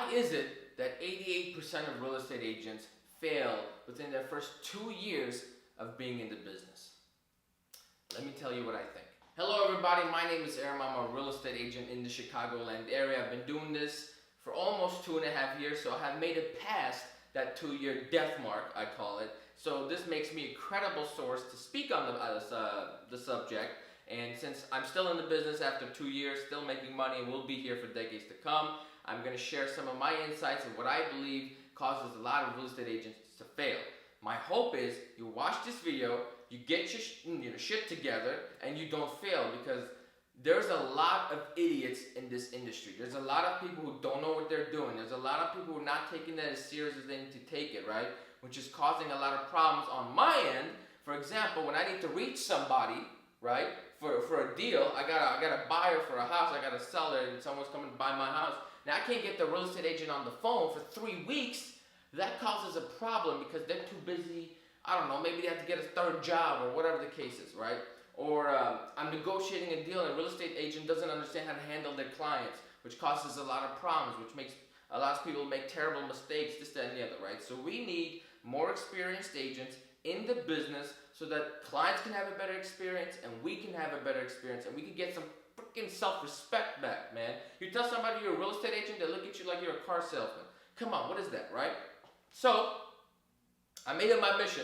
Why is it that 88% of real estate agents fail within their first 2 years of being in the business? Let me tell you what I think. Hello everybody, my name is Aaron. I'm a real estate agent in the Chicagoland area. I've been doing this for almost 2.5 years, so I have made it past that 2-year death mark, I call it. So this makes me a credible source to speak on the subject. And since I'm still in the business after 2 years, still making money, and will be here for decades to come, I'm going to share some of my insights of what I believe causes a lot of real estate agents to fail. My hope is you watch this video, you get your shit together, and you don't fail, because there's a lot of idiots in this industry. There's a lot of people who don't know what they're doing. There's a lot of people who are not taking that as serious as they need to take it, right? Which is causing a lot of problems on my end. For example, when I need to reach somebody, right, for a deal, I got a buyer for a house, I got a seller, and someone's coming to buy my house. Now I can't get the real estate agent on the phone for 3 weeks. That causes a problem because they're too busy. I don't know, maybe they have to get a third job or whatever the case is, right? Or I'm negotiating a deal and a real estate agent doesn't understand how to handle their clients, which causes a lot of problems, which makes a lot of people make terrible mistakes, this, that, and the other, right? So we need more experienced agents in the business so that clients can have a better experience and we can have a better experience and we can get some freaking self-respect back, man. You tell somebody you're a real estate agent, they look at you like you're a car salesman. Come on, what is that, right? So I made it my mission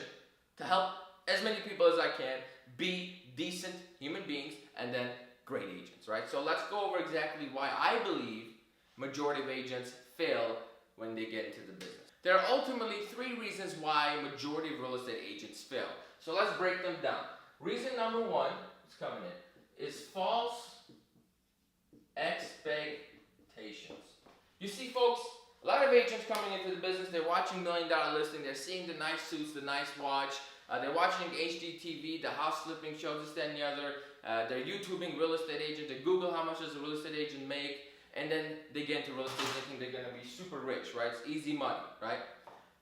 to help as many people as I can be decent human beings and then great agents, right? So let's go over exactly why I believe majority of agents fail when they get into the business. There are ultimately 3 reasons why majority of real estate agents fail. So let's break them down. Reason number 1, it's coming in, is false expectations. You see, folks, a lot of agents coming into the business, they're watching $1 Million Listing, they're seeing the nice suits, the nice watch, they're watching HGTV, the house flipping shows, this, that, and the other. They're YouTubing real estate agent. They Google how much does a real estate agent make, and then they get into real estate thinking they're going to be super rich, right? It's easy money, right?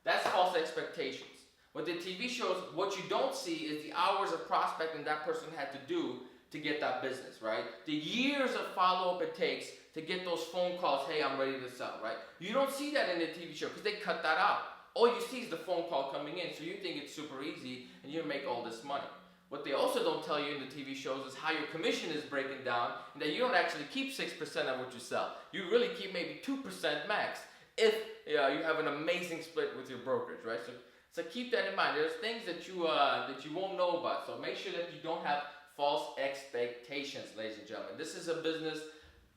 That's false expectations. What the TV shows, what you don't see is the hours of prospecting that person had to do to get that business, right? The years of follow-up it takes to get those phone calls, hey, I'm ready to sell, right? You don't see that in the TV show because they cut that out. All you see is the phone call coming in, so you think it's super easy and you make all this money. What they also don't tell you in the TV shows is how your commission is breaking down and that you don't actually keep 6% of what you sell. You really keep maybe 2% max if you have an amazing split with your brokerage, right? So keep that in mind. There's things that you won't know about, so make sure that you don't have false expectations, ladies and gentlemen. This is a business.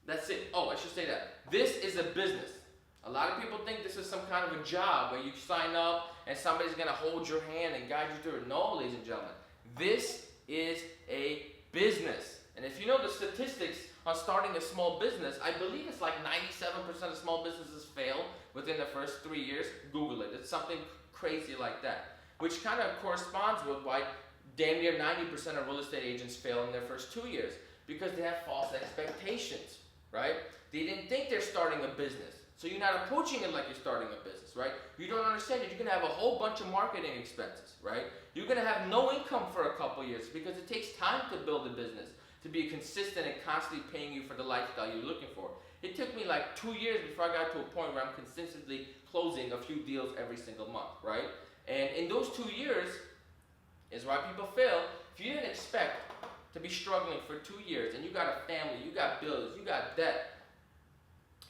That's it. Oh, I should say that. This is a business. A lot of people think this is some kind of a job where you sign up and somebody's going to hold your hand and guide you through it. No, ladies and gentlemen. This is a business. And if you know the statistics on starting a small business, I believe it's like 97% of small businesses fail within the first 3 years. Google it. It's something crazy like that. Which kind of corresponds with why damn near 90% of real estate agents fail in their first 2 years. Because they have false expectations, right? They didn't think they're starting a business. So you're not approaching it like you're starting a business, right? You don't understand that you're going to have a whole bunch of marketing expenses, right? You're going to have no income for a couple years because it takes time to build a business, to be consistent and constantly paying you for the lifestyle you're looking for. It took me like 2 years before I got to a point where I'm consistently closing a few deals every single month, right? And in those 2 years is why people fail. If you didn't expect to be struggling for 2 years and you got a family, you got bills, you got debt,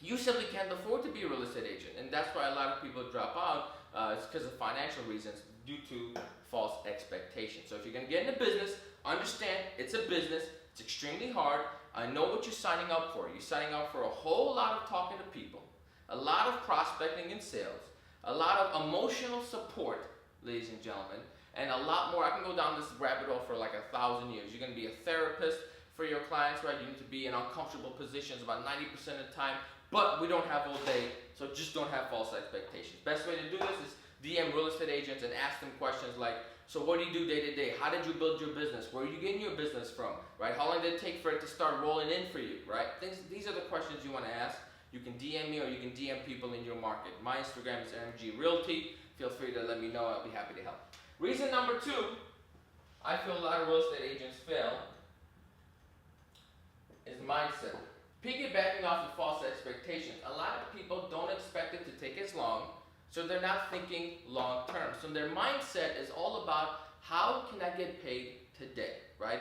you simply can't afford to be a real estate agent, and that's why a lot of people drop out. It's because of financial reasons due to false expectations. So if you're going to get into business, understand it's a business. It's extremely hard. I know what you're signing up for. You're signing up for a whole lot of talking to people, a lot of prospecting and sales, a lot of emotional support, ladies and gentlemen, and a lot more. I can go down this rabbit hole for like 1,000 years. You're going to be a therapist for your clients, right? You need to be in uncomfortable positions about 90% of the time. But we don't have all day, so just don't have false expectations. Best way to do this is DM real estate agents and ask them questions like, so what do you do day to day? How did you build your business? Where are you getting your business from? Right? How long did it take for it to start rolling in for you? Right? These are the questions you want to ask. You can DM me or you can DM people in your market. My Instagram is MG Realty. Feel free to let me know. I'll be happy to help. Reason number 2, I feel a lot of real estate agents fail is mindset. Piggybacking off of false expectations. A lot of people don't expect So they're not thinking long term. So their mindset is all about how can I get paid today, right?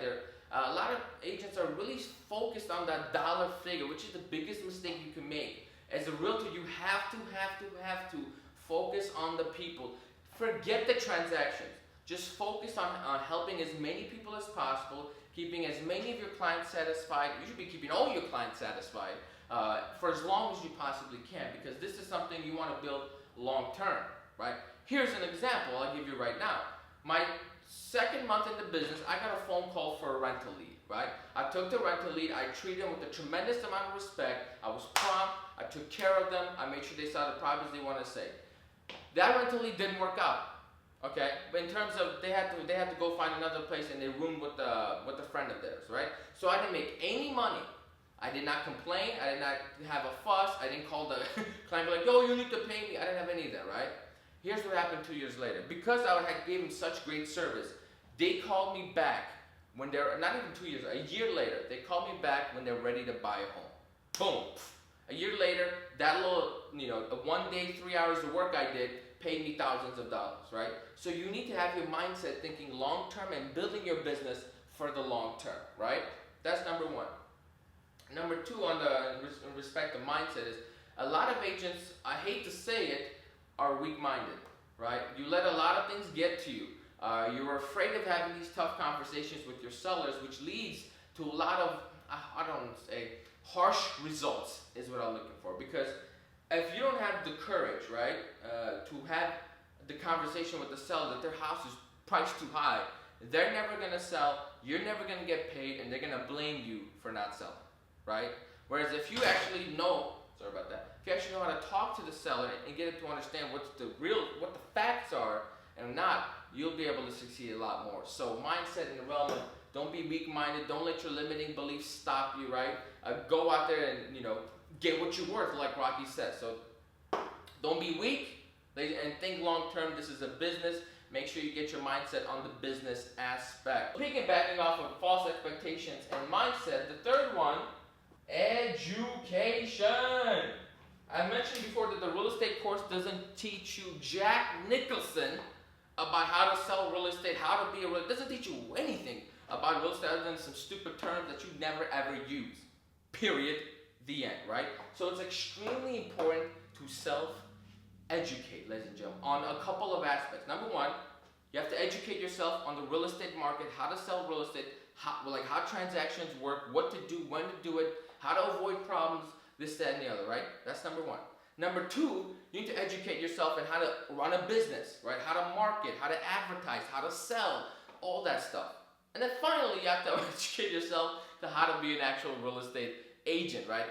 A lot of agents are really focused on that dollar figure, which is the biggest mistake you can make. As a realtor, you have to focus on the people. Forget the transactions. Just focus on helping as many people as possible, keeping as many of your clients satisfied. You should be keeping all your clients satisfied for as long as you possibly can, because this is something you want to build long term, right? Here's an example I'll give you right now. My second month in the business, I got a phone call for a rental lead, right? I took the rental lead, I treated them with a tremendous amount of respect, I was prompt, I took care of them, I made sure they saw the properties they wanted to see. That rental lead didn't work out, okay? But in terms of, they had to go find another place, and they roomed with a friend of theirs, right? So I didn't make any money. I did not complain, I did not have a fuss, I didn't call the client like, yo, you need to pay me. I didn't have any of that, right? Here's what happened 2 years later. Because I had gave them such great service, they called me back when they're, not even 2 years, a year later, they called me back when they're ready to buy a home. Boom. A year later, that little, a 1 day, 3 hours of work I did paid me thousands of dollars, right? So you need to have your mindset thinking long term and building your business for the long term, right? That's number one. Number two, in respect to mindset, is a lot of agents, I hate to say it, are weak-minded, right? You let a lot of things get to you. You're afraid of having these tough conversations with your sellers, which leads to a lot of, I don't say, harsh results is what I'm looking for. Because if you don't have the courage, right, to have the conversation with the seller that their house is priced too high, they're never going to sell, you're never going to get paid, and they're going to blame you for not selling, right? Whereas if you actually know, sorry about that, if you actually know how to talk to the seller and get it to understand what the facts are and not, you'll be able to succeed a lot more. So mindset in the realm of, don't be weak-minded, don't let your limiting beliefs stop you, right? Go out there and, get what you're worth, like Rocky said. So don't be weak and think long-term. This is a business. Make sure you get your mindset on the business aspect. Piggybacking off of false expectations and mindset, the third one, education. I mentioned before that the real estate course doesn't teach you Jack Nicholson about how to sell real estate, how to be it doesn't teach you anything about real estate other than some stupid terms that you never ever use. Period. The end, right? So it's extremely important to self-educate, ladies and gentlemen, on a couple of aspects. Number one, you have to educate yourself on the real estate market, how to sell real estate, how transactions work, what to do, when to do it, how to avoid problems, this, that, and the other, right? That's number one. Number two, you need to educate yourself on how to run a business, right? How to market, how to advertise, how to sell, all that stuff. And then finally, you have to educate yourself to how to be an actual real estate agent, right?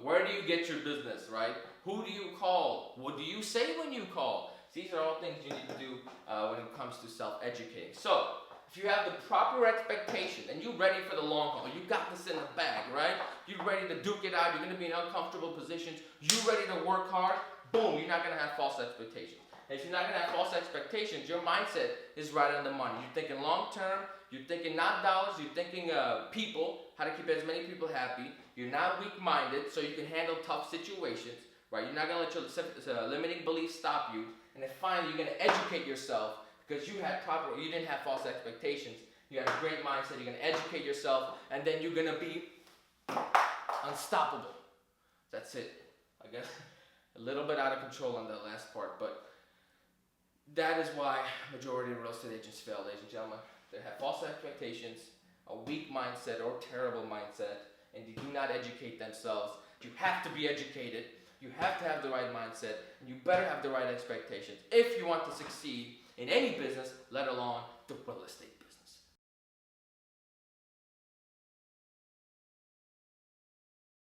Where do you get your business, right? Who do you call? What do you say when you call? These are all things you need to do when it comes to self-educating. So, if you have the proper expectation and you're ready for the long haul, you got this in the bag, right? You're ready to duke it out, you're going to be in uncomfortable positions, you're ready to work hard, boom, you're not going to have false expectations. And if you're not going to have false expectations, your mindset is right on the money. You're thinking long term, you're thinking not dollars, you're thinking people, how to keep as many people happy. You're not weak-minded, so you can handle tough situations, right? You're not going to let your limiting beliefs stop you. And then finally, you're going to educate yourself because you didn't have false expectations. You had a great mindset. You're going to educate yourself, and then you're going to be unstoppable. That's it. I guess a little bit out of control on that last part, but that is why majority of real estate agents fail, ladies and gentlemen. They have false expectations, a weak mindset or terrible mindset, and they do not educate themselves. You have to be educated. You have to have the right mindset, and you better have the right expectations if you want to succeed in any business, let alone the real estate business.